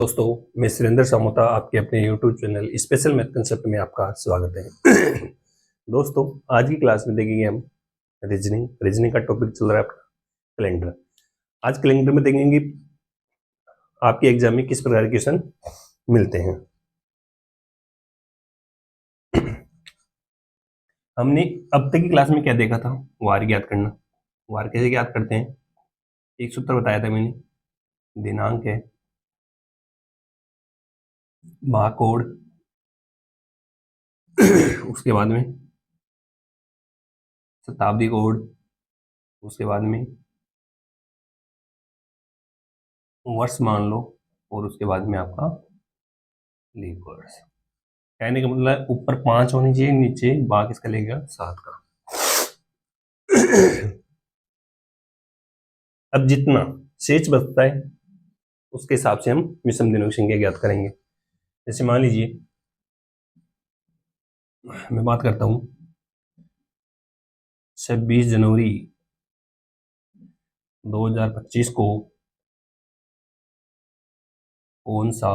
दोस्तों, मैं सुरेंद्र सामोता आपके अपने YouTube channel special math concept में आपका स्वागत है। दोस्तों, आज की क्लास में देखेंगे हम रीजनिंग का टॉपिक चल रहा है आपका कैलेंडर। आज कैलेंडर में देखेंगे आपके एग्जाम में किस प्रकार के क्वेश्चन मिलते हैं। हमने अब तक की क्लास में क्या देखा था, वार ज्ञात करना। वार कैसे ज्ञात करते हैं, एक सूत्र बताया था मैंने, दिनांक है, महाकोड, उसके बाद में शताब्दी कोड, उसके बाद में वर्ष मान लो, और उसके बाद में आपका लीप वर्ष। कहने का मतलब ऊपर 5 होनी चाहिए, नीचे भाग इसका लेगा 7 का। अब जितना शेष बचता है उसके हिसाब से हम विषम दिनों की संख्या ज्ञात करेंगे। जैसे मान लीजिए मैं बात करता हूं 26 जनवरी 2025 को कौन सा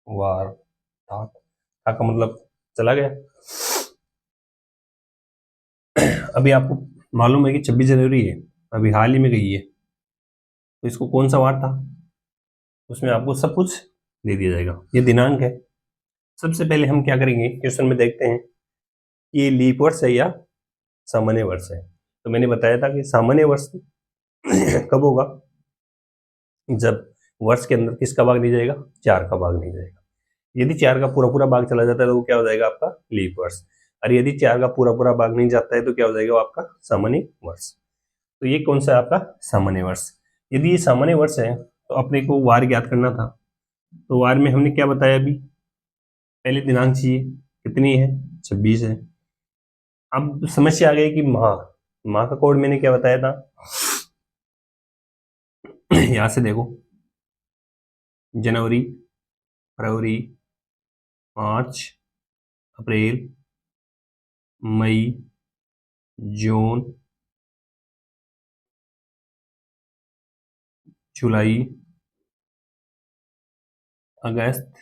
वार था। था का मतलब चला गया। अभी आपको मालूम है कि 26 जनवरी है, अभी हाल ही में गई है, तो इसको कौन सा वार था, उसमें आपको सब कुछ दे दिया जाएगा। ये दिनांक है। सबसे पहले हम क्या करेंगे, क्वेश्चन में देखते हैं ये लीप वर्ष है या सामान्य वर्ष है। तो मैंने बताया था कि सामान्य वर्ष कब होगा, जब वर्ष के अंदर किसका भाग नहीं जाएगा, 4 का भाग नहीं जाएगा। यदि 4 का पूरा पूरा भाग चला जाता है तो वो क्या हो जाएगा, आपका लीप वर्ष। और यदि 4 का पूरा पूरा भाग नहीं जाता है तो क्या हो जाएगा, वो आपका सामान्य वर्ष। तो ये कौन सा है, आपका सामान्य वर्ष। यदि ये सामान्य वर्ष है तो अपने को वार ज्ञात करना था। तो वार में हमने क्या बताया, अभी पहले दिनांक चाहिए, कितनी है, 26 है। अब समस्या आ गई कि माह का कोड मैंने क्या बताया था, यहां से देखो, जनवरी, फरवरी, मार्च, अप्रैल, मई, जून, जुलाई, अगस्त,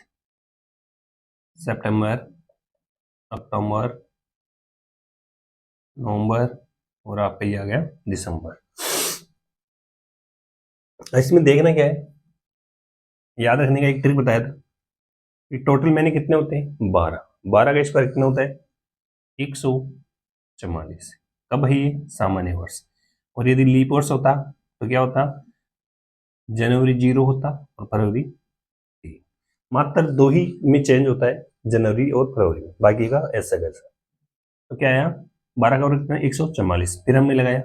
सितंबर, अक्टूबर, नवंबर, और आपका ये आ गया दिसंबर। इसमें देखना क्या है, याद रखने का एक ट्रिक बताया था कि टोटल मैंने कितने होते हैं, 12। 12 का स्क्वायर कितना होता है, 144। कब है ये, सामान्य वर्ष। और यदि लीप वर्ष होता तो क्या होता, जनवरी 0 होता और फरवरी 3। मात्र 2 ही में चेंज होता है, जनवरी और फरवरी में, बाकी का ऐसा कैसा। तो क्या आया, 12 का वर्ग कितना, 144। फिर हमने लगाया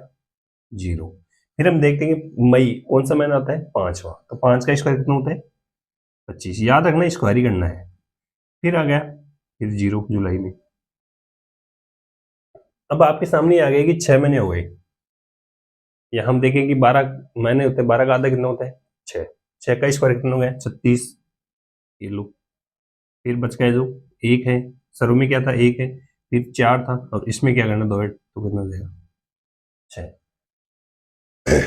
0। फिर हम देखते हैं कि मई कौन सा महीना आता है, 5वां। तो 5 का स्क्वायर कितना होता है, 25। याद रखना स्क्वायर ही करना है। फिर आ गया, फिर 0 जुलाई में। अब आपके सामने आ गया कि 6 महीने हो गए। या हम देखें कि 12 महीने होते हैं, 12 का आधा कितना होता है, 6। 6 का स्क्वायर कितना हो गया, 36। ये लो, फिर बच गया जो 1 है, शुरू में क्या था, 1 है, फिर 4 था, और इसमें क्या करना, 2 है, तो कितना हो जाएगा, 6।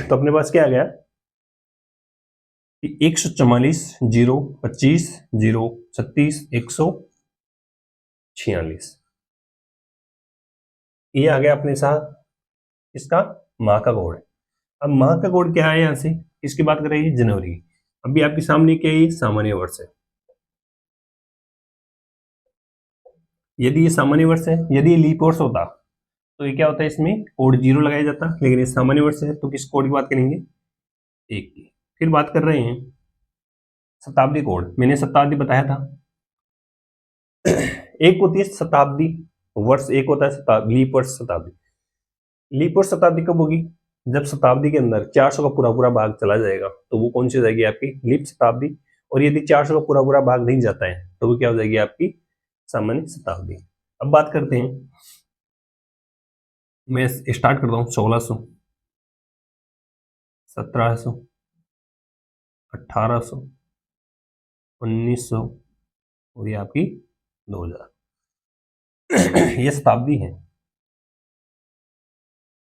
तो अपने पास क्या आ गया कि 144, 0, 25, 0, 36, 146। ये आ गया अपने साथ इसका माह का कोड है। अब माह का कोड क्या है, यहां से इसकी बात कर रही है, जनवरी। अभी आपके सामने क्या है, सामान्य वर्ष है। यदि ये सामान्य वर्ष है, यदि ये लीप वर्ष होता तो ये क्या होता है, इसमें कोड 0 लगाया जाता, लेकिन ये सामान्य वर्ष है तो किस कोड की बात करेंगे, 1 की। फिर बात कर रहे हैं शताब्दी कोड। मैंने शताब्दी बताया था, एक होती है शताब्दी वर्ष, एक होता है लीप वर्ष शताब्दी। लीप वर्ष शताब्दी कब होगी, जब शताब्दी के अंदर 400 का पूरा पूरा भाग चला जाएगा तो वो कौन सी हो जाएगी, आपकी लीप शताब्दी। और यदि 400 का पूरा पूरा भाग नहीं जाता है तो वो क्या हो जाएगी, आपकी सामान्य शताब्दी। अब बात करते हैं, मैं स्टार्ट करता हूँ 1600, 1700, 1800, 1900, और ये आपकी 2000। ये शताब्दी है।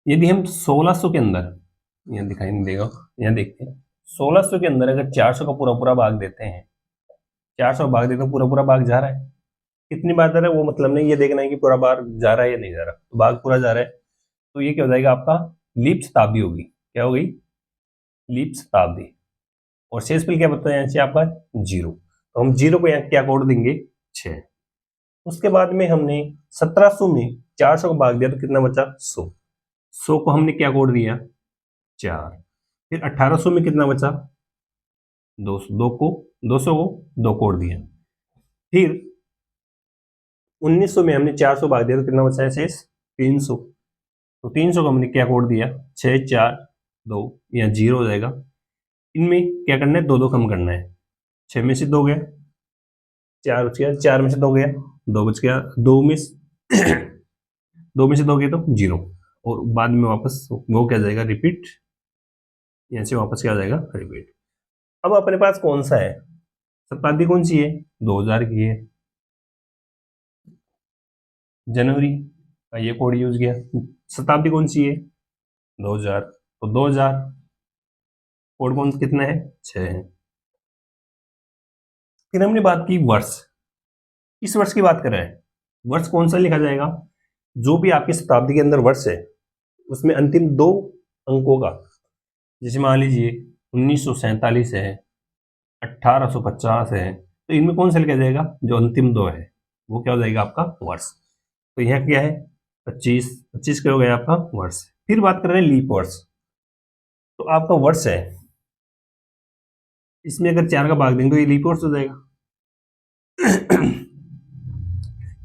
यदि हम 1600 के अंदर, यहाँ दिखाई नहीं देगा, यहाँ देखते हैं 1600 के अंदर अगर 400 का पूरा पूरा भाग देते हैं, 400 भाग देते हैं, पूरा पूरा भाग जा रहा है। कितनी बार जा रहा है वो मतलब नहीं, ये देखना है कि पूरा बार जा रहा है या नहीं जा रहा। तो भाग पूरा जा रहा है, तो ये क्या हो जाएगा आपका, लीप शताब्दी होगी। क्या हो गई, लीप शताब्दी। और शेषफल क्या बताया यहाँ से आपका, 0। तो हम 0 को यहाँ क्या कोड देंगे, 6। उसके बाद में हमने 1700 में 400 को भाग दिया तो कितना बचा, 100। 100 को हमने क्या कोड दिया, 4। फिर 1800 में कितना बचा, 200 को 2 कोड दिया। फिर 1900 में हमने 400 भाग दिया तो कितना बचा है शेष, 300। तो 300 को हमने क्या कोड दिया, 6 4 2, यहाँ 0 हो जाएगा। इनमें क्या करना है, 2 कम करना है। 6 में से 2 गया, 4 बच गया, 4 में से 2 गया, 2 बच गया, 2 में 2 में से 2 गया तो 0। और बाद में वापस वो क्या जाएगा, रिपीट। यहाँ से वापस क्या जाएगा, रिपीट। अब अपने पास कौन सा है, शताब्दी कौन सी है, 2000 की है। जनवरी का ये कोड यूज किया। शताब्दी कौन सी है, 2000। तो 2000 कोड कौन कितना है, 6 है। फिर हमने बात की वर्ष, किस वर्ष की बात कर रहे हैं, वर्ष कौन सा लिखा जाएगा, जो भी आपकी शताब्दी के अंदर वर्ष है उसमें अंतिम 2 अंकों का, जैसे मान लीजिए 1947 है, 1850 है, तो इनमें कौन सा लिखा जाएगा, जो अंतिम 2 है वो क्या हो जाएगा आपका वर्ष। तो यहाँ क्या है, 25 क्या हो गया आपका वर्ष। फिर बात कर रहे हैं लीप वर्ष। तो आपका वर्ष है, इसमें अगर 4 का भाग देंगे तो ये लीप वर्ष हो जाएगा।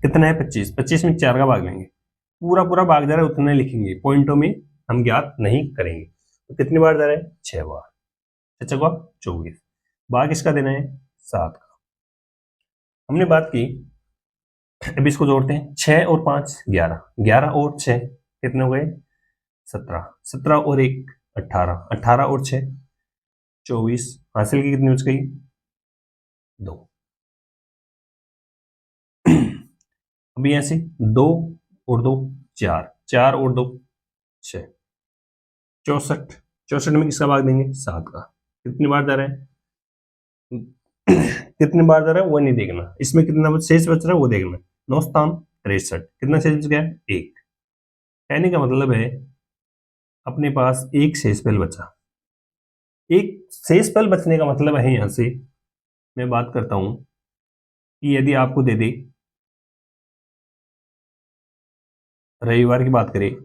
कितना है, 25 में 4 का भाग लेंगे, पूरा पूरा भाग जा रहा है उतना लिखेंगे, पॉइंटों में हम ज्ञात नहीं करेंगे। तो कितनी बार जा रहा है, 6 बार। 6 का 24, भाग किसका देना है, 7 का। हमने बात की, अब इसको जोड़ते हैं, 6 और 5 11, 11 और 6 कितने हो गए, 17, 17 और 1 18, 18 और 6 24, हासिल की कितनी बच गई, 2। अभी यहां से 2 और 2 4, 4 और 2 6, 64, 64 में किसका भाग देंगे, 7 का। कितनी बार जा रहा है, कितनी बार जा रहा है वो नहीं देखना, इसमें कितना शेष बच रहा है वो देखना। 9 स्थान 63, कितना शेष बच गया, 1। कहने का मतलब है अपने पास एक शेषफल बचा। एक शेषफल बचने का मतलब है, यहां से मैं बात करता हूं कि यदि आपको दे दे, रविवार की बात करें,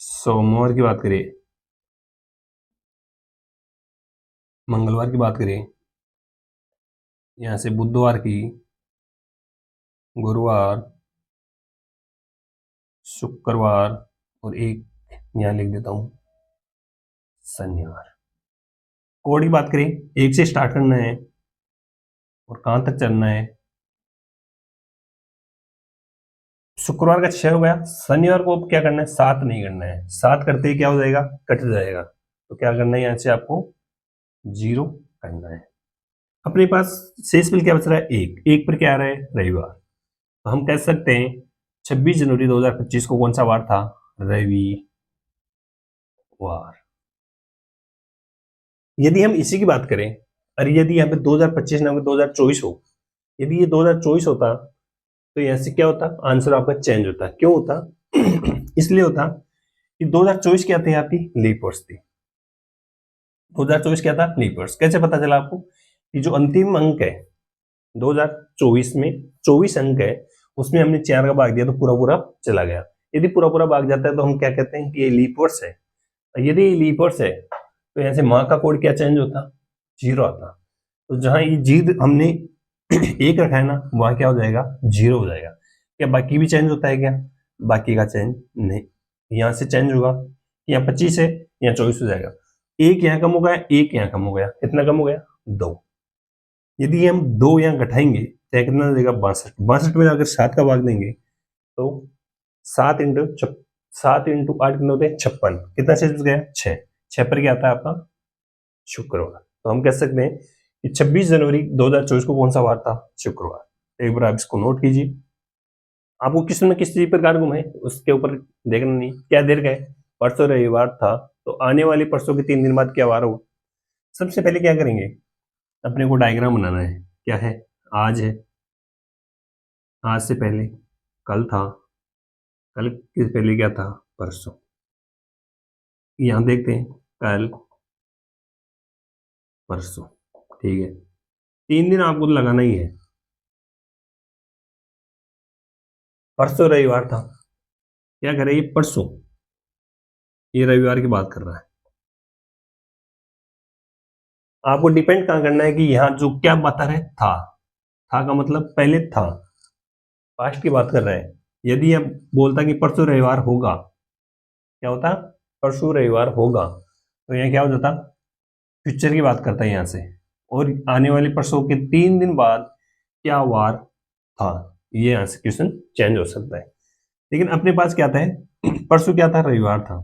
सोमवार की बात करें, मंगलवार की बात करें, यहां से बुधवार की, गुरुवार, शुक्रवार, और एक यहां लिख देता हूं शनिवार। कोड की बात करें, 1 से स्टार्ट करना है और कहां तक चलना है। शुक्रवार का 6 हो गया, शनिवार को क्या करना है, 7 नहीं करना है, 7 करते ही क्या हो जाएगा, कट जाएगा। तो क्या करना है, यहां से आपको 0 करना है। अपने पास शेषफल क्या बच रहा है, 1 पर क्या आ रहा है, रविवार। तो हम कह सकते हैं 26 जनवरी 2025 को कौन सा वार था, रविवार। यदि हम इसी की बात करें, और यदि यहाँ पे 2025 ना 2024 हो, यदि ये 2024 होता तो यहाँ से क्या होता, आंसर आपका चेंज होता। क्यों होता, इसलिए होता कि 2024 क्या थी, आपकी लीप वर्ष थी। 2024 क्या था, लीप वर्ष। कैसे पता चला आपको, कि जो अंतिम अंक है 2024 में 24 अंक है, उसमें हमने 4 का भाग दिया तो पूरा पूरा चला गया। यदि पूरा पूरा भाग जाता है तो हम क्या कहते हैं कि ये लीप वर्ष है। यदि ये लीप वर्ष है तो यहाँ से माह का कोड क्या चेंज होता, 0 आता। तो जहां ये जीद हमने 1 रखा है ना, वहां क्या हो जाएगा, 0 हो जाएगा। क्या बाकी भी चेंज होता है क्या, बाकी का चेंज नहीं। यहाँ से चेंज होगा, यहाँ 25 है, यहाँ 24 हो जाएगा। 1 यहाँ कम हो गया, 1 यहाँ कम हो गया, कितना कम हो गया, 2। यदि हम 2 यहाँ घटाएंगे तो कितना देगा, 62। 62 में अगर 7 का भाग देंगे तो 7 इंटू 8 कितने होते हैं, 56। कितना शेष बच गया, 6। 6 पर क्या आता है आपका, शुक्रवार। तो हम कह सकते हैं कि 26 जनवरी 2024 को कौन सा वार था, शुक्रवार। एक बार आप इसको नोट कीजिए। आपको किस न किस चीज पर कार गुम है उसके ऊपर देखना नहीं, क्या देर गए, परसों रविवार था, तो आने वाले परसों के 3 दिन बाद क्या वार होगा? सबसे पहले क्या करेंगे, अपने को डायग्राम बनाना है। क्या है? आज है, आज से पहले कल था, कल के पहले क्या था? परसों। यहां देखते हैं, कल परसों, ठीक है। 3 दिन आपको तो लगाना ही है। परसों रविवार था, क्या करे ये परसों, ये रविवार की बात कर रहा है। आपको डिपेंड कहां करना है कि यहां जो क्या बता रहे था का मतलब पहले था, पास्ट की बात कर रहे हैं। यदि अब बोलता कि परसों रविवार होगा, क्या होता? परसों रविवार होगा, तो यहाँ क्या हो जाता? फ्यूचर की बात करता है यहाँ से। और आने वाले परसों के 3 दिन बाद क्या वार था, ये यहाँ से क्वेश्चन चेंज हो सकता है। लेकिन अपने पास क्या था है? परसों क्या था? रविवार था।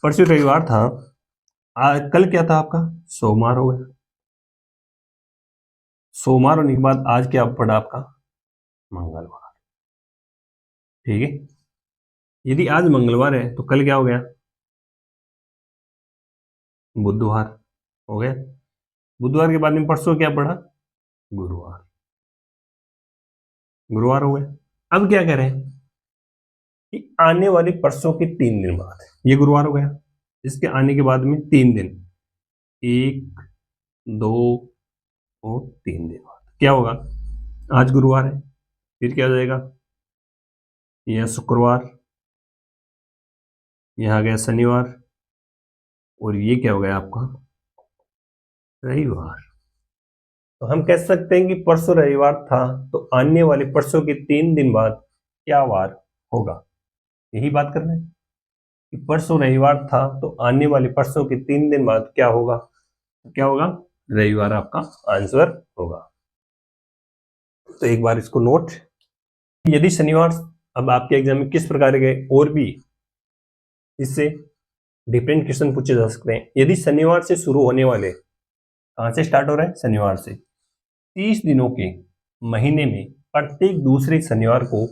परसों रविवार था, कल क्या था आपका? सोमवार हो गया। सोमवार होने के बाद आज क्या पड़ा आपका? मंगलवार, ठीक है। यदि आज मंगलवार है तो कल क्या हो गया? बुधवार हो गया। बुधवार के बाद में परसों क्या पड़ा? गुरुवार, गुरुवार हो गया। अब क्या करें कि आने वाले परसों के 3 दिन बाद, ये गुरुवार हो गया, इसके आने के बाद में 3 दिन, 1, 2 और 3 दिन बाद क्या होगा? आज गुरुवार है, फिर क्या हो जाएगा? यह शुक्रवार, यह आ गया शनिवार, और ये क्या हो गया आपका? रविवार। तो हम कह सकते हैं कि परसों रविवार था, तो आने वाले परसों के 3 दिन बाद क्या वार होगा? यही बात कर रहे हैं कि परसों रविवार था, तो आने वाले परसों के 3 दिन बाद क्या होगा? क्या होगा? रविवार आपका आंसर होगा। तो एक बार इसको नोट। यदि शनिवार, अब आपके एग्जाम में किस प्रकार के और भी इससे डिफरेंट क्वेश्चन पूछे जा सकते हैं। यदि शनिवार से शुरू होने वाले, कहां से स्टार्ट हो रहा है? शनिवार से 30 दिनों के महीने में प्रत्येक दूसरे शनिवार को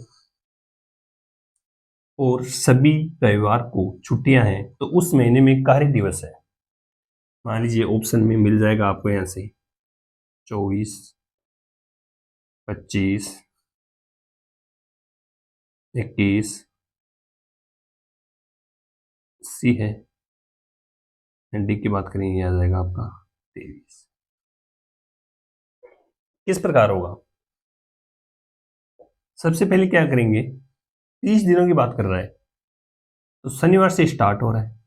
और सभी रविवार को छुट्टियां हैं, तो उस महीने में कार्य दिवस है। मान लीजिए ऑप्शन में मिल जाएगा आपको यहां से 24, 25, 21, सी है, डी की बात करें ये आ जाएगा आपका 23। किस प्रकार होगा? सबसे पहले क्या करेंगे, 30 दिनों की बात कर रहा है, तो शनिवार से स्टार्ट हो रहा है,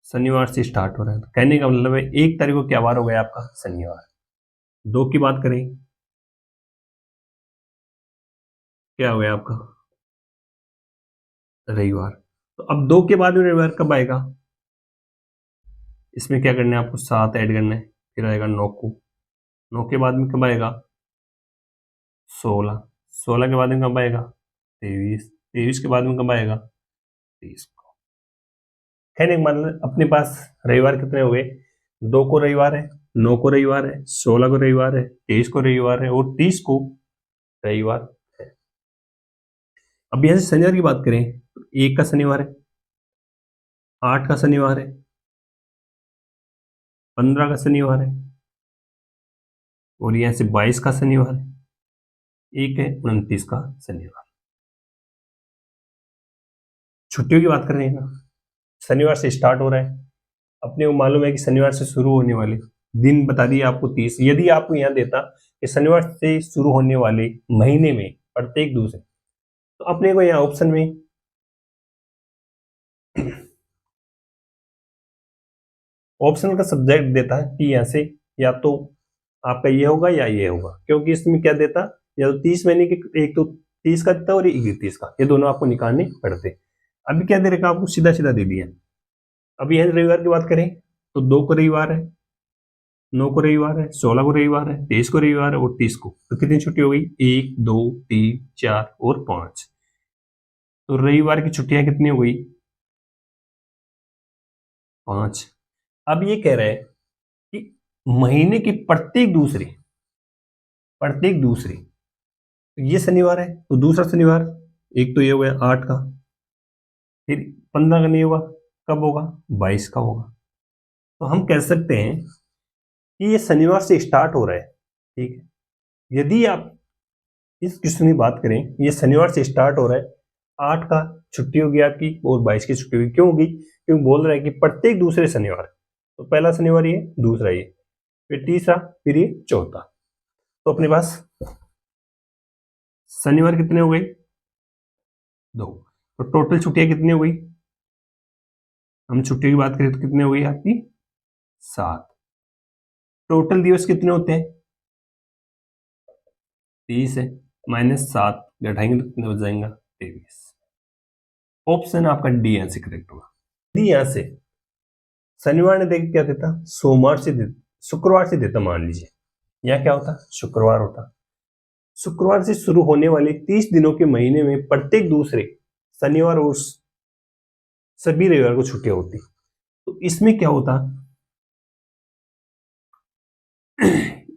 शनिवार से स्टार्ट हो रहा है, तो कहने का मतलब है 1 तारीख को क्या वार हो गया आपका? शनिवार। 2 की बात करें, क्या हो गया आपका? रविवार। तो अब 2 के बाद में रविवार कब आएगा? इसमें क्या करना है आपको? 7 ऐड करना है, फिर आएगा 9 को। 9 के बाद में कब आएगा? 16। 16 के बाद में कब आएगा? 23। 23 के बाद में कब आएगा? 30 को। कहने का मतलब अपने पास रविवार कितने हो गए? 2 को रविवार है, 9 को रविवार है, 16 को रविवार है, 23 को रविवार है और 30 को रविवार है। अब यहां से शनिवार की बात करें तो 1 का शनिवार है, 8 का शनिवार है, 15 का शनिवार है, और यहां से 22 का शनिवार है, एक है 29 का शनिवार। छुट्टियों की बात कर रहे हैं ना, शनिवार से स्टार्ट हो रहा है, अपने को मालूम है कि शनिवार से शुरू होने वाले दिन बता दिए आपको 30। यदि आपको यहाँ देता कि शनिवार से शुरू होने वाले महीने में प्रत्येक दूसरे, तो अपने को यहाँ ऑप्शन में ऑप्शन का सब्जेक्ट देता है कि यहाँ से या तो आपका ये होगा या ये होगा, क्योंकि इसमें क्या देता, या तो 30 महीने के, एक तो 30 का देता और 31 का, ये दोनों आपको निकालने पड़ते। अभी क्या दे रखा आपको? सीधा सीधा दे दिया। अभी यहाँ रविवार की बात करें तो 2 को रविवार है, 9 को रविवार है, 16 को रविवार है, 23 को रविवार है और 30 को। तो कितनी छुट्टी हो गई? 1, 2, 3, 4 और 5। तो रविवार की छुट्टियां कितनी हो गई? 5। अब ये कह रहे हैं कि महीने की प्रत्येक दूसरी, तो ये शनिवार है तो दूसरा शनिवार, एक तो ये हो गया 8 का, फिर 15 का नहीं होगा, कब होगा? 22 का होगा। तो हम कह सकते हैं कि ये शनिवार से स्टार्ट हो रहा है, ठीक है। यदि आप इस क्वेश्चन की बात करें, ये शनिवार से स्टार्ट हो रहा है, 8 का छुट्टी होगी आपकी और 22 की छुट्टी होगी। क्यों होगी? क्योंकि बोल रहा है कि प्रत्येक दूसरे शनिवार, तो पहला शनिवार ये, दूसरा ये, फिर तीसरा, फिर ये चौथा। तो अपने पास शनिवार कितने हो गए? 2। तो टोटल छुट्टियां कितनी हो गई? हम छुट्टी की बात करें तो कितनी हो गई आपकी? 7। टोटल दिवस कितने होते हैं? 30 है, -7 घटाएंगे तो कितने बच जाएगा? 23। ऑप्शन आपका डी यहाँ से करेक्ट होगा। डी यहाँ से शनिवार ने देख क्या देता? सोमवार से देता, शुक्रवार से देता मान लीजिए। यहाँ क्या होता? शुक्रवार होता। शुक्रवार से शुरू होने वाले 30 दिनों के महीने में प्रत्येक दूसरे शनिवार और सभी रविवार को छुट्टियां होती। तो इसमें क्या होता?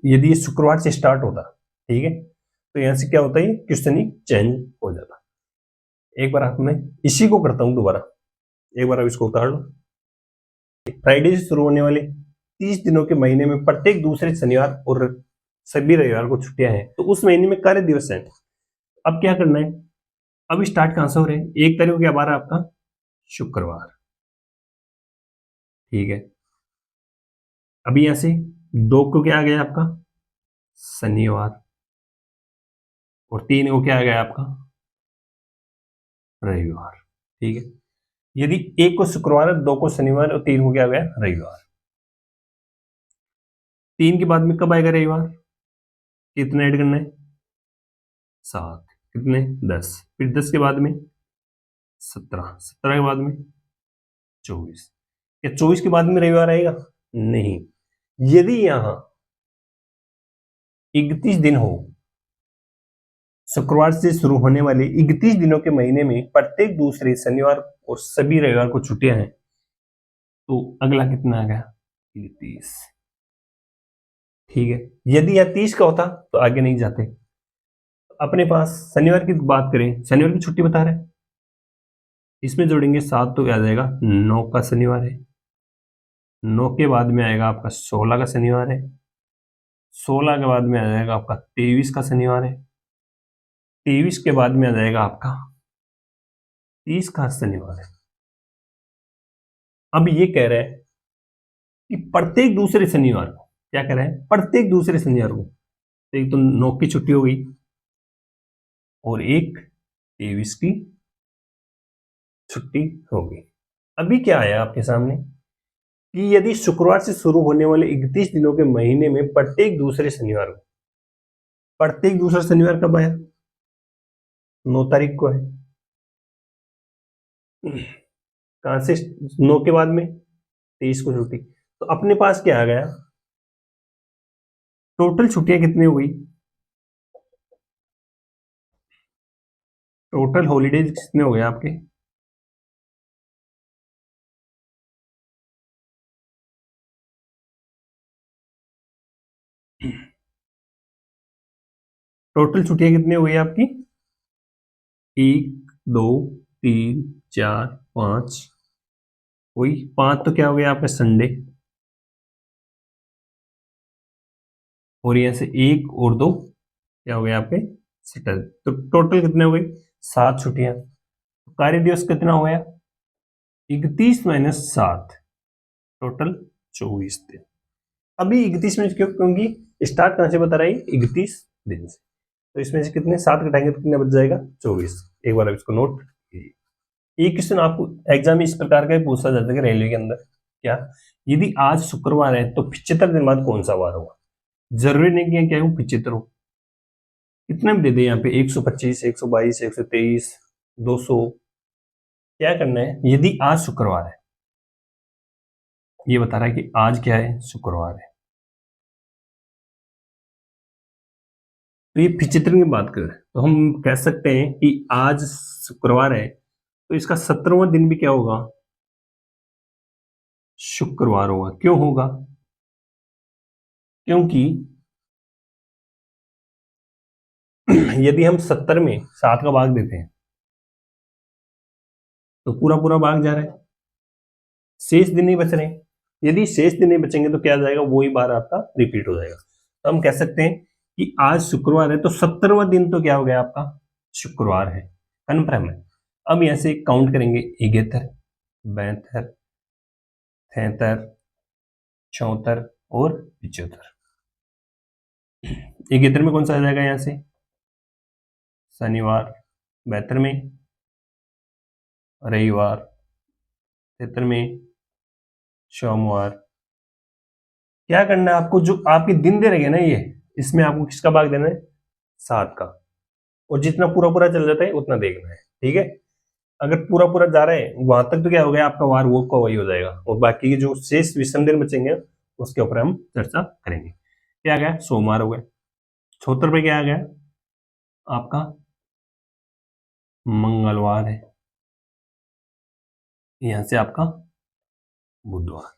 यदि ये शुक्रवार से स्टार्ट होता, ठीक है, तो यहां से क्या होता है? क्वेश्चन ही चेंज हो जाता। एक बार आप मैं इसी को करता हूं दोबारा, एक बार आप इसको उतार लो। फ्राइडे से शुरू होने वाले 30 दिनों के महीने में प्रत्येक दूसरे शनिवार और सभी रविवार को छुट्टियां हैं, तो उस महीने में कार्य दिवस है। अब क्या करना है? अब स्टार्ट कहां से हो रहे हैं? 1 तारीख को क्या बार है आपका? शुक्रवार, ठीक है। अभी यहां से 2 को क्या आ गया आपका? शनिवार। और 3 को क्या आ गया आपका? रविवार, ठीक है। यदि 1 को शुक्रवार है, 2 को शनिवार और 3 को क्या आ गया? रविवार। 3 के बाद में कब आएगा रविवार? कितना ऐड करना है? 7। कितने? 10। फिर 10 के बाद में 17, 17 के बाद में 24। क्या 24 के बाद में रविवार आएगा? नहीं। यदि यहां 31 दिन हो, शुक्रवार से शुरू होने वाले 31 दिनों के महीने में प्रत्येक दूसरे शनिवार और सभी रविवार को छुट्टियां हैं, तो अगला कितना आ गया? 31, ठीक है। यदि यह 30 का होता तो आगे नहीं जाते। अपने पास शनिवार की बात करें, शनिवार की छुट्टी बता रहे हैं, इसमें जोड़ेंगे 7 तो आ जाएगा 9 का शनिवार है। 9 के बाद में आएगा आपका 16 का शनिवार है। 16 के बाद में आ जाएगा आपका 23 का शनिवार है। 23 के बाद में आ जाएगा आपका 30 का शनिवार है। अब ये कह रहे हैं कि प्रत्येक दूसरे शनिवार को, क्या कह रहे हैं? प्रत्येक दूसरे शनिवार को। तो एक तो 9 की छुट्टी हो गई और एक 23 की छुट्टी हो गई। अभी क्या आया आपके सामने कि यदि शुक्रवार से शुरू होने वाले 31 दिनों के महीने में प्रत्येक दूसरे शनिवार को, प्रत्येक दूसरा शनिवार कब आया? 9 तारीख को है। कहां से? 9 के बाद में 23 को छुट्टी। तो अपने पास क्या आ गया? टोटल छुट्टियां कितनी हो गई? टोटल हॉलीडेज कितने हो गए आपके? टोटल छुट्टियां कितनी हो गई आपकी? 1, 2, 3, 4, 5। वही 5 तो क्या हो गया आपका? संडे। और यहाँ से 1 और 2 क्या हो गया आपके? सैटरडे। तो टोटल कितने हो गई? 7 छुट्टियां। कार्य दिवस कितना हो गया? 31 माइनस 7, टोटल 24 दिन। अभी 31 में क्यों? क्योंकि स्टार्ट कहां से बता रहा है? 31 दिन से। तो इसमें से कितने 7 घटाएंगे तो कितना बच जाएगा? 24। एक बार आप इसको नोट कीजिए। ये क्वेश्चन आपको एग्जाम में इस प्रकार का पूछा जाता है रेलवे के अंदर। क्या? यदि आज शुक्रवार है तो 75 दिन बाद कौन सा वार होगा? जरूरी नहीं कि क्या 75 हो, कितने भी दे दे यहाँ पे 125, 122, 123, 200। क्या करना है? यदि आज शुक्रवार है, ये बता रहा है कि आज क्या है? शुक्रवार है, तो ये 75 की बात करें तो हम कह सकते हैं कि आज शुक्रवार है तो इसका 17वां दिन भी क्या होगा? शुक्रवार होगा। क्यों होगा? क्योंकि यदि हम 70 में 7 का भाग देते हैं तो पूरा पूरा भाग जा रहा है, शेष दिन नहीं बच रहे हैं। यदि शेष दिन नहीं बचेंगे तो क्या आ जाएगा, वही बार आपका रिपीट हो जाएगा। तो हम कह सकते हैं कि आज शुक्रवार है तो 17वां दिन तो क्या हो गया आपका, शुक्रवार है, कन्फर्म है। अब यहां से काउंट करेंगे 71, 72, 73, 74 और 75। 71 में कौन सा आ जाएगा यहां से, शनिवार, 72 में रविवार, 73 में सोमवार। क्या करना है आपको, जो आपके दिन दे रहे ना ये, इसमें आपको किसका भाग देना है, 7 का, और जितना पूरा पूरा चल जाता है उतना देखना है, ठीक है। अगर पूरा पूरा जा रहा है वहां तक तो क्या हो गया आपका वार वो का वही हो जाएगा, और बाकी के जो शेष विषम दिन बचेंगे उसके ऊपर हम चर्चा करेंगे। क्या आ गया, सोमवार हो गया। 76 पे क्या आ गया आपका, मंगलवार है। यहां से आपका बुधवार।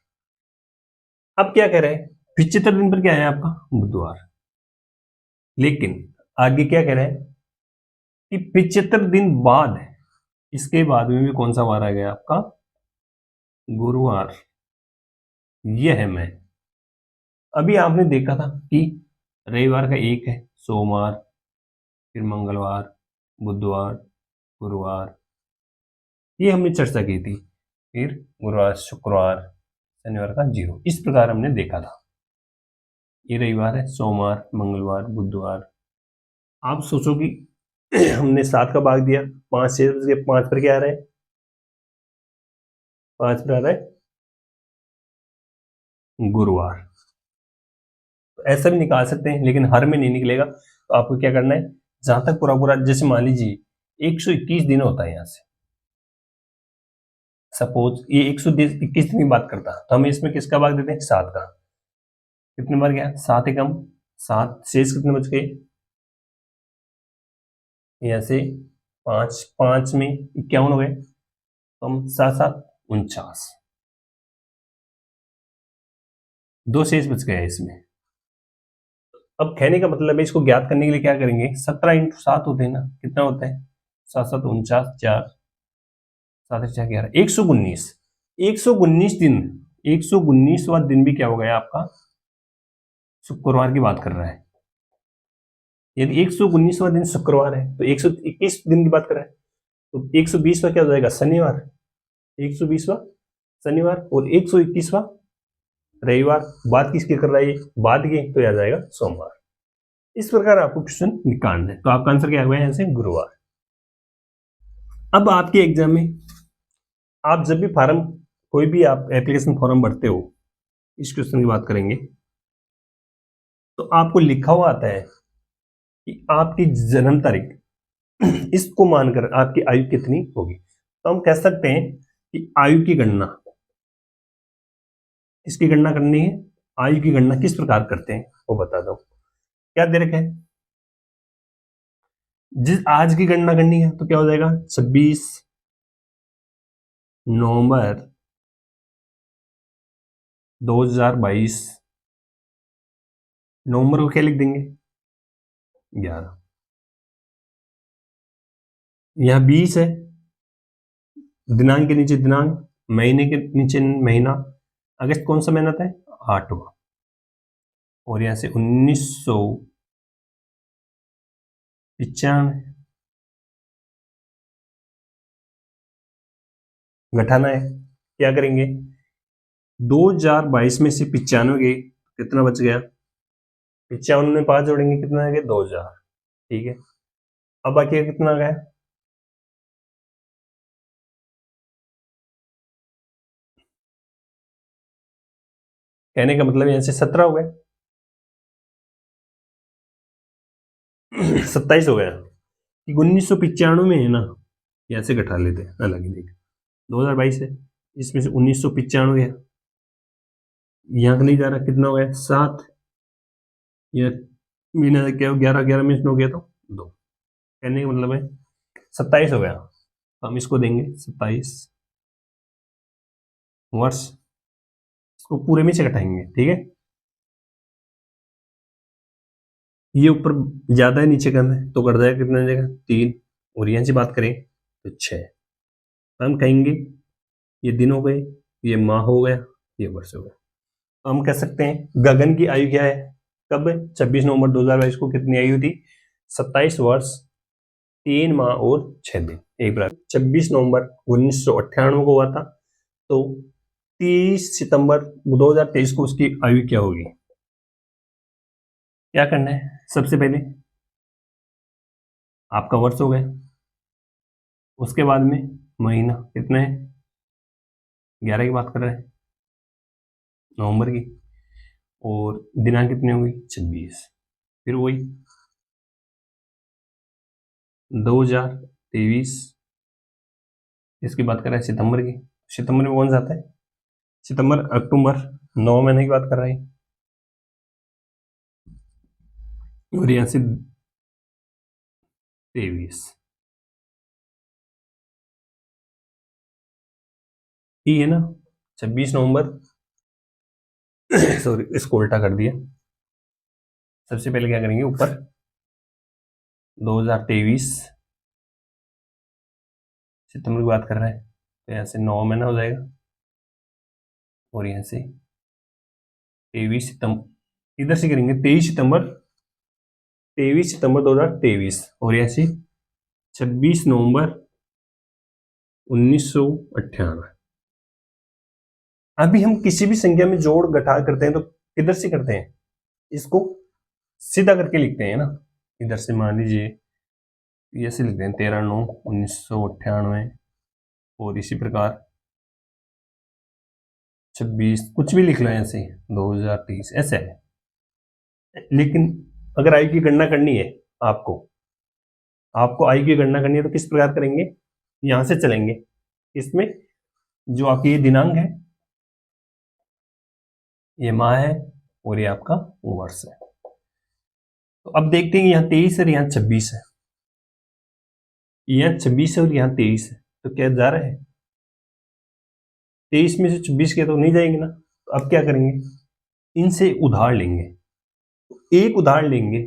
अब क्या कह रहे हैं, 75 दिन पर क्या है आपका बुधवार, लेकिन आगे क्या कह रहे हैं कि 75 दिन बाद, इसके बाद में भी कौन सा वार आ गया आपका, गुरुवार। यह है मैं, अभी आपने देखा था कि रविवार का एक है, सोमवार, फिर मंगलवार, बुधवार, गुरुवार, ये हमने चर्चा की थी। फिर गुरुवार, शुक्रवार, शनिवार का 0, इस प्रकार हमने देखा था। ये रविवार है, सोमवार, मंगलवार, बुधवार। आप सोचो कि हमने 7 का भाग दिया, 5 से 5 पर क्या आ रहा है, 5 पर आ रहा है गुरुवार। तो ऐसा भी निकाल सकते हैं, लेकिन हर में नहीं निकलेगा। तो आपको क्या करना है, जहां तक पूरा पूरा, जैसे मान लीजिए 121 दिन होता है, यहां से सपोज ये 121 दिन की बात करता है, तो हम इसमें किसका भाग देते हैं, 7 का। कितने बार गया, 7 एकम 7, शेष कितने बच गए, यहां से 5, 5 में 51 हो गए, तो हम 7 7 49, 2 शेष बच गए इसमें। अब कहने का मतलब है, इसको ज्ञात करने के लिए क्या करेंगे, 17 इंटू 7 होते हैं ना, कितना होता है, 7 7 49, 4 7 4 11, 119। 119 दिन, 119वां दिन भी क्या हो गया आपका, शुक्रवार की बात कर रहा है। यदि 119वां दिन शुक्रवार है तो 121 दिन की बात कर रहा है, तो 120वां क्या हो जाएगा, शनिवार, 120वां शनिवार, और 121वां रविवार। बात किसकी कर रहा है, बाद की, तो आ जाएगा सोमवार। इस प्रकार आपको क्वेश्चन निकालना है। तो आपका आंसर क्या हुआ है, यहां से गुरुवार। अब आपके एग्जाम में आप जब भी फॉर्म, कोई भी आप एप्लीकेशन फॉर्म भरते हो, इस क्वेश्चन की बात करेंगे, तो आपको लिखा हुआ आता है कि आपकी जन्म तारीख, इसको मानकर आपकी आयु कितनी होगी। तो हम कह सकते हैं कि आयु की गणना, इसकी गणना करनी है। आयु की गणना किस प्रकार करते हैं वो बता दो। क्या दे रखा है, जिस आज की गणना करनी है तो क्या हो जाएगा, 26 नवंबर 2022। नवंबर को क्या लिख देंगे, 11। यहां 20 है, दिनांक के नीचे दिनांक, महीने के नीचे महीना, अगस्त कौन सा महीना था, 8वां, और यहां से 1995 घटाना है। क्या करेंगे, 2022 में से 95 गए, कितना बच गया, 95 में 5 जोड़ेंगे कितना आ गया, 2000, ठीक है। अब बाकी कितना आ गया, कहने का मतलब यहां से 17 हो गए, 27 हो गया, कि 1995 में है ना, यहाँ से घटा लेते हैं अलग ही, देख 2022 है, इसमें से 1995 है, यहाँ का नहीं जा रहा, कितना हो गया, 7, ये महीना क्या, 11 11 में हो गया तो 2, कहने का मतलब है 27 हो गया। तो हम इसको देंगे 27 वर्ष, इसको पूरे में से घटाएंगे, ठीक है। ये ऊपर ज्यादा है नीचे कम है, तो कट जाएगा, कितना जाएगा, 3, और यहाँ से बात करें तो 6। हम कहेंगे ये दिन हो गए, ये माह हो गया, ये वर्ष हो गया। तो हम कह सकते हैं गगन की आयु क्या है, कब 26 नवंबर 2022 को कितनी आयु थी, 27 वर्ष 3 माह और 6 दिन। एक बार 26 नवंबर 1998 को हुआ था, तो 30 सितंबर 2023 को उसकी आयु क्या होगी। क्या करना है, सबसे पहले आपका वर्ष हो गया, उसके बाद में महीना कितना है, 11 की बात कर रहे हैं नवंबर की, और दिनांक कितनी होगी 26। फिर वही 2023 इसकी बात कर रहे हैं सितंबर की, सितंबर में कौन सा आता है, सितंबर अक्टूबर 9 महीने की बात कर रहे हैं, और यहां से 23 ही है ना, 26 नवंबर सॉरी इसको उल्टा कर दिया। सबसे पहले क्या करेंगे, ऊपर 2023 सितंबर की बात कर रहे हैं, तो यहाँ से 9 महीना हो जाएगा, और यहाँ से 23 सितंबर इधर से करेंगे 23 सितंबर 2023, और यहाँ से 26 नवंबर 1998। अभी हम किसी भी संख्या में जोड़ घटा करते हैं तो किधर से करते हैं, इसको सीधा करके लिखते हैं ना, इधर से मान लीजिए ऐसे लिखते हैं 13/9/1998, और इसी प्रकार 26 कुछ भी लिख लो ऐसे 2023 ऐसे है। लेकिन अगर आयु की गणना करनी है आपको आयु की गणना करनी है तो किस प्रकार करेंगे, यहां से चलेंगे, इसमें जो आपकी ये दिनांक है, ये माह है, और ये आपका वर्ष है। तो अब देखते हैं यहाँ 23 है, यहाँ 26 है, यहाँ 26 है और यहाँ 23 है, तो क्या जा रहा है, 23 में से 26 के तो नहीं जाएंगे ना। तो अब क्या करेंगे, इनसे उधार लेंगे, तो एक उधार लेंगे,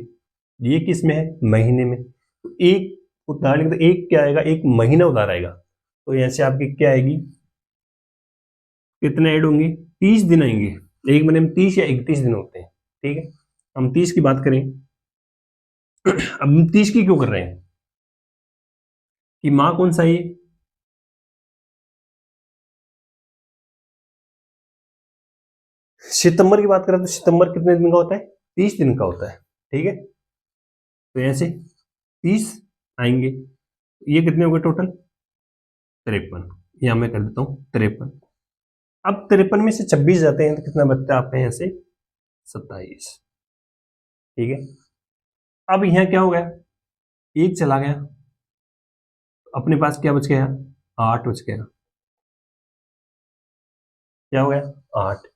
ये किस में है, महीने में, तो एक उधार लेंगे तो एक क्या आएगा, एक महीना उधार आएगा, तो यहाँ से आपकी क्या आएगी, कितने ऐड होंगे, 30 दिन आएंगे, एक महीने में 30 या 31 दिन होते हैं, ठीक है। हम 30 की बात करें, अब हम 30 की क्यों कर रहे हैं, कि माह कौन सा है, सितंबर की बात करें तो सितंबर कितने दिन का होता है, 30 दिन का होता है, ठीक है। तो ऐसे 30 आएंगे, ये कितने हो गए टोटल 53, यहां मैं कर देता हूं 53। अब 53 में से 26 जाते हैं तो कितना बचता है आपके यहाँ से 27, ठीक है। अब यहाँ क्या हो गया, एक चला गया, अपने पास क्या बच गया, 8 बच गया, क्या हो गया 8।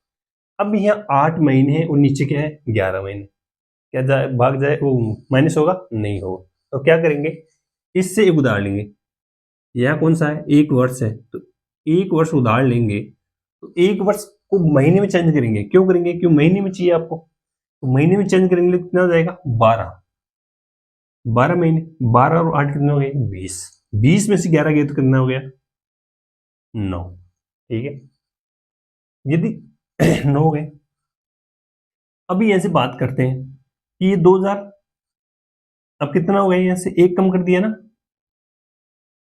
अब यहाँ 8 महीने हैं और नीचे क्या है 11 महीने, क्या जाए भाग जाए वो माइनस होगा, नहीं होगा। तो क्या करेंगे, इससे एक उधार लेंगे, यह कौन सा है, एक वर्ष है, तो एक वर्ष उधार लेंगे, तो एक वर्ष को महीने में चेंज करेंगे, क्यों करेंगे, क्यों महीने में चाहिए आपको, तो महीने में चेंज करेंगे तो कितना हो जाएगा 12 महीने, 12 और 8 कितने हो गए 20, 20 में से 11 गए तो कितना हो गया 9, ठीक है। यदि 9 हो गए, अभी ऐसे बात करते हैं कि ये 2000 अब कितना हो गया, यहाँ से एक कम कर दिया ना,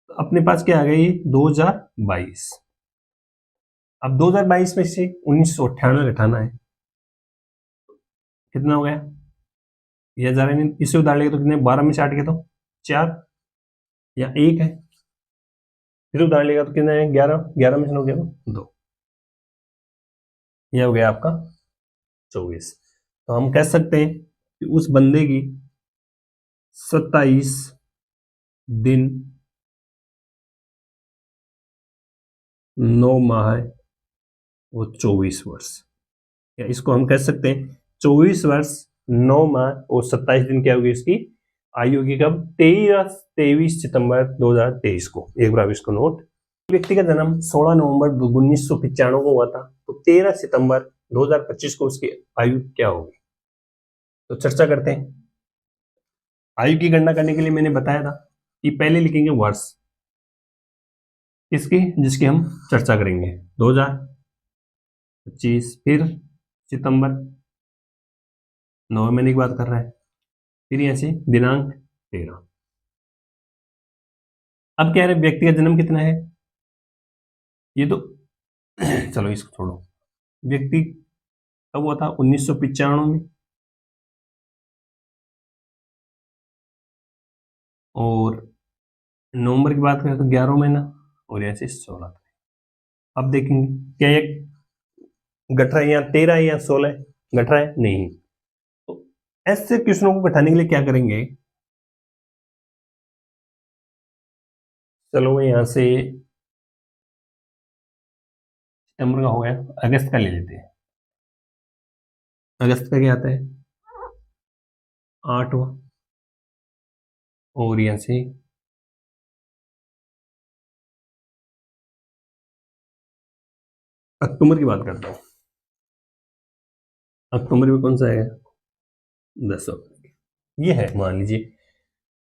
तो अपने पास क्या आ गया ये 2022। अब 2022 में से 1998 घटाना है, कितना हो गया, यह जा रहा है, इसे उधार लेगा तो कितने, 12 में से 8 के तो 4 या 1 है, फिर उधार लेगा तो कितना है 11, 11 में से 9 गया तो 2, यह हो गया आपका 24। तो हम कह सकते हैं कि उस बंदे की 27 दिन 9 माह है, वो 24 वर्ष, या इसको हम कह सकते हैं 24 वर्ष 9 माह और 27 दिन क्या होगी इसकी आयु होगी, कब 23 सितंबर 2023 को। एक बार इसको नोट, व्यक्ति का जन्म 16 नवंबर 1995 को हुआ था, तो 13 सितंबर 2025 को उसकी आयु क्या होगी। तो चर्चा करते हैं। आयु की गणना करने के लिए मैंने बताया था कि पहले लिखेंगे वर्ष, किसकी, जिसकी हम चर्चा करेंगे 2025, फिर सितंबर, 9 महीने की बात कर रहा है, फिर यहाँ से दिनांक 13। अब क्या है, व्यक्ति का जन्म कितना है, ये तो चलो इसको छोड़ो। व्यक्ति कब हुआ था, 1995 में, और नवंबर की बात करें तो 11 महीना, और ऐसे 16। अब देखेंगे क्या ये घट रहा है, या 13 है या 16 है, घट रहा है नहीं। तो ऐसे क्वेश्चनों को घटाने के लिए क्या करेंगे, चलो यहां से सितंबर का हो गया, अगस्त का ले लेते हैं। अगस्त का क्या आता है, 8वां, और यहां से अक्टूबर की बात करता हूँ। अक्टूबर में कौन सा है, 10। ये है, मान लीजिए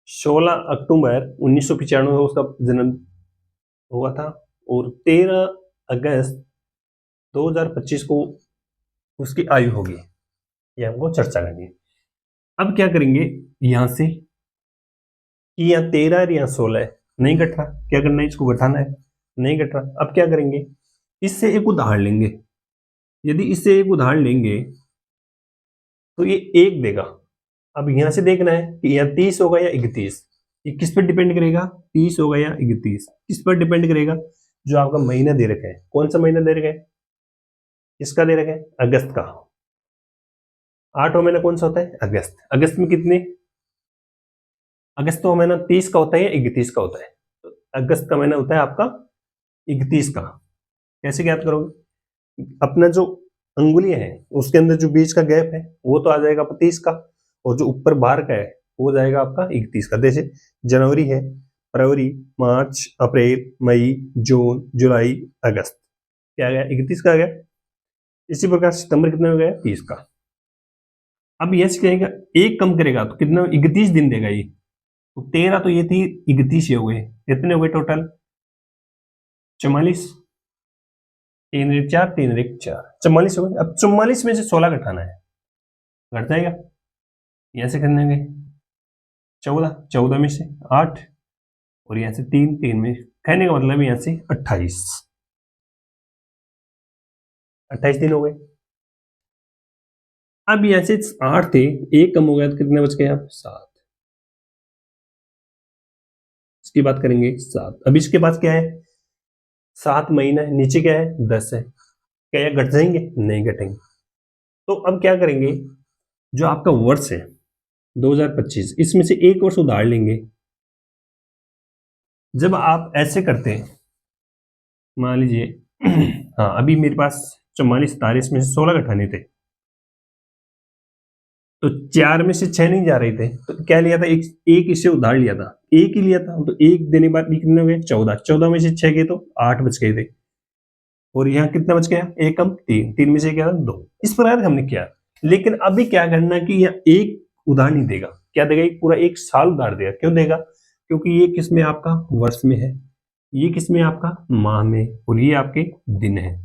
16 अक्टूबर 1995 में उसका जन्म हुआ था, और 13 अगस्त 2025 को उसकी आयु होगी। ये हमको चर्चा करनी है। अब क्या करेंगे, यहां से कि यहाँ 13 है या 16 है, नहीं घट रहा, क्या करना है, इसको घटाना है, नहीं घट रहा। अब क्या करेंगे, इससे एक उदाहरण लेंगे। यदि इससे एक उदाहरण लेंगे तो ये 1 देगा। अब यहां से देखना है कि यहाँ 30 होगा या 31, ये किस पर डिपेंड करेगा, 30 होगा या 31, किस पर डिपेंड करेगा, जो आपका महीना दे रखा है। कौन सा महीना दे रखा है, किसका दे रखा है, अगस्त का। 8वां महीना कौन सा होता है, अगस्त। अगस्त में कितने, अगस्त का महीना 30 का होता है या 31 का होता है, तो अगस्त का महीना होता है आपका 31 का। कैसे ज्ञात करोगे, अपना जो अंगुलियां है उसके अंदर जो बीच का गैप है वो तो आ जाएगा आपका 30 का, और जो ऊपर बाहर का है वो जाएगा आपका 31 का। जैसे जनवरी है, फरवरी, मार्च, अप्रैल, मई, जून, जुलाई, अगस्त, क्या आ गया, 31 का आ गया। इसी प्रकार सितंबर कितने हो गया, 30 का। अब यह कहेगा एक कम करेगा तो कितना, 31 दिन देगा ये, तो 13 तो ये थी, 31 ये हो गए, कितने हो गए टोटल, 44। 3 1 4, 3 1 4, 44 हो गए। अब 44 में से 16 घटाना है, घट जाएगा, यहां से करने गए 14, 14 में से 8, और यहां से 3, 3 में, कहने का मतलब यहां से 28, 28 दिन हो गए। अब यहां से 8 थे, एक कम हो गया तो कितने बच गए आप, 7। इसकी बात करेंगे 7। अब इसके पास क्या है, 7 महीना है, नीचे क्या है, 10 है, क्या ये घट जाएंगे, नहीं घटेंगे। तो अब क्या करेंगे, जो आपका वर्ष है 2025, इसमें से एक वर्ष उधार लेंगे। जब आप ऐसे करते हैं, मान लीजिए हाँ अभी मेरे पास 44 तारीख में से 16 घटाने थे, तो 4 में से 6 नहीं जा रहे थे, तो क्या लिया था, एक इससे उधार लिया था, एक ही लिया था, तो एक देने बाद भी कितने हो गए, 14, 14 में से 6 गए तो 8 बच गए थे, और यहाँ कितना बच गया, एक कम 3, 3 में से क्या था, 2। इस प्रकार हमने किया। लेकिन अभी क्या करना कि यहाँ एक उधार नहीं देगा, क्या देगा, एक पूरा एक साल उधार देगा। क्यों देगा, क्योंकि ये किस में आपका वर्ष में है, ये किस में आपका माह में, और ये आपके दिन है।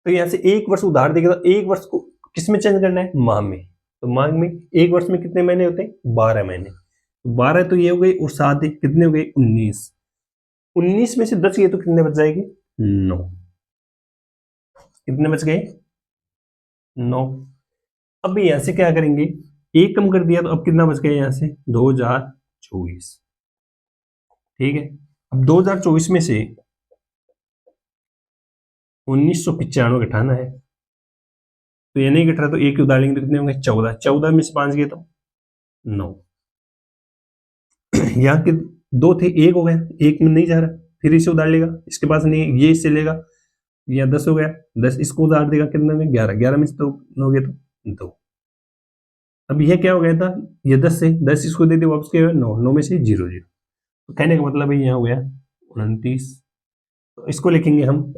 तो यहाँ से एक वर्ष उधार देगा, तो एक वर्ष को किस में चेंज करना है, माह में। तो माह में एक वर्ष में कितने महीने होते हैं, 12 महीने। 12 तो ये हो गई, और 7 कितने हो गए, 19। 19 में से 10 ये तो कितने बच जाएंगे, 9। कितने बच गए, 9। अब यहां से क्या करेंगे, एक कम कर दिया तो अब कितना बच गया, यहां से 2024। ठीक है, अब 2024 में से 1995 घटाना है, तो ये नहीं घट रहा, तो एक उधार लेंगे तो कितने होंगे, 14, 14 में से 5 गए तो 9। यहाँ के 2 थे, एक हो गया, एक में नहीं जा रहा, फिर इसे उधार लेगा, इसके पास नहीं है, ये इससे लेगा, या 10 हो गया, 10 इसको उधार देगा, कितने में, 11, 11 में से तो 9 गए तो 2। अब यह क्या हो गया था, ये 10 से 10 इसको दे दे, वापस क्या हुआ, 9, 9 में से 0 0। तो कहने का मतलब है यहाँ हो गया 29। तो इसको लिखेंगे हम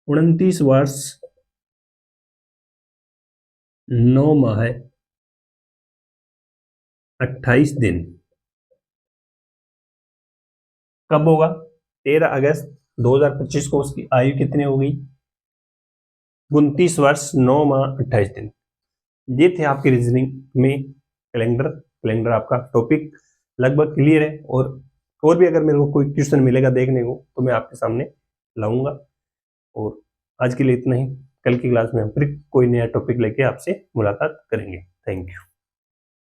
29 वर्ष 9 माह 28 दिन कब होगा? 13 अगस्त 2025 को उसकी आयु कितनी हो गई? 29 वर्ष 9 माह 28 दिन। ये थे आपके रीजनिंग में कैलेंडर आपका टॉपिक लगभग क्लियर है। और भी अगर मेरे को कोई क्वेश्चन मिलेगा देखने को तो मैं आपके सामने लाऊंगा। और आज के लिए इतना ही। कल की क्लास में हम फिर कोई नया टॉपिक लेके आपसे मुलाकात करेंगे। Thank you.